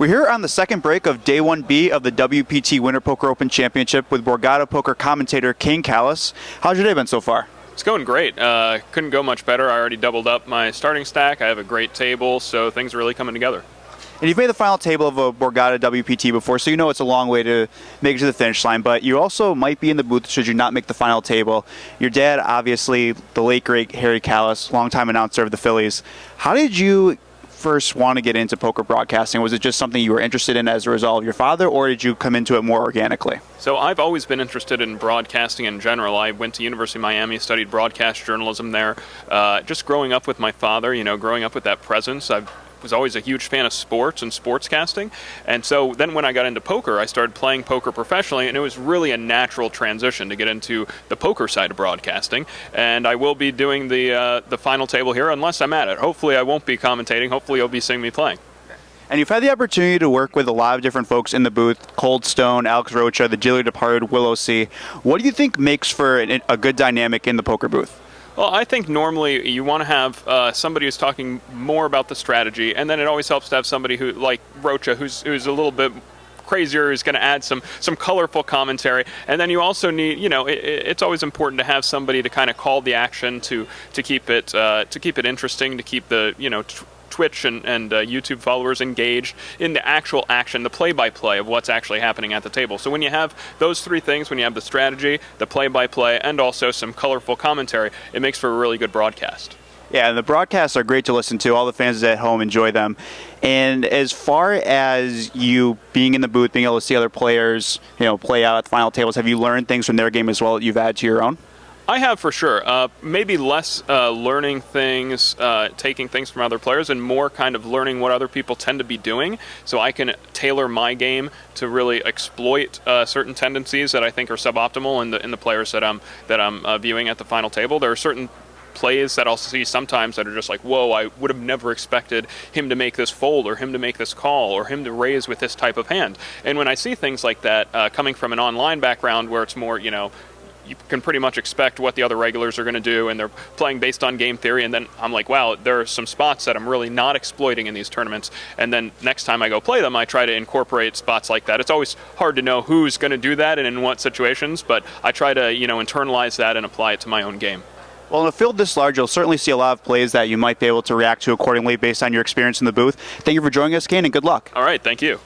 We're here on the second break of Day 1B of the WPT Winter Poker Open Championship with Borgata poker commentator Kane Kalas. How's your day been so far? It's going great. Couldn't go much better. I already doubled up my starting stack. I have a great table, so things are really coming together. And you've made the final table of a Borgata WPT before, so you know it's a long way to make it to the finish line, but you also might be in the booth should you not make the final table. Your dad, obviously, the late, great Harry Kalas, longtime announcer of the Phillies. How did you first want to get into poker broadcasting? Was it just something you were interested in as a result of your father, or did you come into it more organically? So I've always been interested in broadcasting in general. I went to University of Miami, studied broadcast journalism there. Just growing up with my father, growing up with that presence, I was always a huge fan of sports and sportscasting. And so then when I got into poker, I started playing poker professionally, and it was really a natural transition to get into the poker side of broadcasting. And I will be doing the final table here unless I'm at it. Hopefully I won't be commentating. Hopefully you'll be seeing me playing. And you've had the opportunity to work with a lot of different folks in the booth, Cold Stone, Alex Rocha, the dearly departed Will O.C. What do you think makes for a good dynamic in the poker booth? Well, I think normally you want to have somebody who's talking more about the strategy, and then it always helps to have somebody who, like Rocha, who's a little bit crazier, who's going to add some colorful commentary. And then you also need, it's always important to have somebody to kind of call the action to keep it interesting, to keep the Twitch and YouTube followers engaged in the actual action, the play-by-play of what's actually happening at the table. So when you have those three things, when you have the strategy, the play-by-play, and also some colorful commentary, it makes for a really good broadcast. Yeah, and the broadcasts are great to listen to. All the fans at home enjoy them. And as far as you being in the booth, being able to see other players, play out at the final tables, have you learned things from their game as well that you've added to your own? I have, for sure. Maybe less learning things, taking things from other players, and more kind of learning what other people tend to be doing, so I can tailor my game to really exploit certain tendencies that I think are suboptimal in the players that I'm viewing at the final table. There are certain plays that I'll see sometimes that are just like, whoa, I would have never expected him to make this fold, or him to make this call, or him to raise with this type of hand. And when I see things like that, coming from an online background where it's more, you can pretty much expect what the other regulars are going to do, and they're playing based on game theory, and then I'm like, wow, there are some spots that I'm really not exploiting in these tournaments, and then next time I go play them, I try to incorporate spots like that. It's always hard to know who's going to do that and in what situations, but I try to, internalize that and apply it to my own game. Well, in a field this large, you'll certainly see a lot of plays that you might be able to react to accordingly based on your experience in the booth. Thank you for joining us, Kane, and good luck. All right, thank you.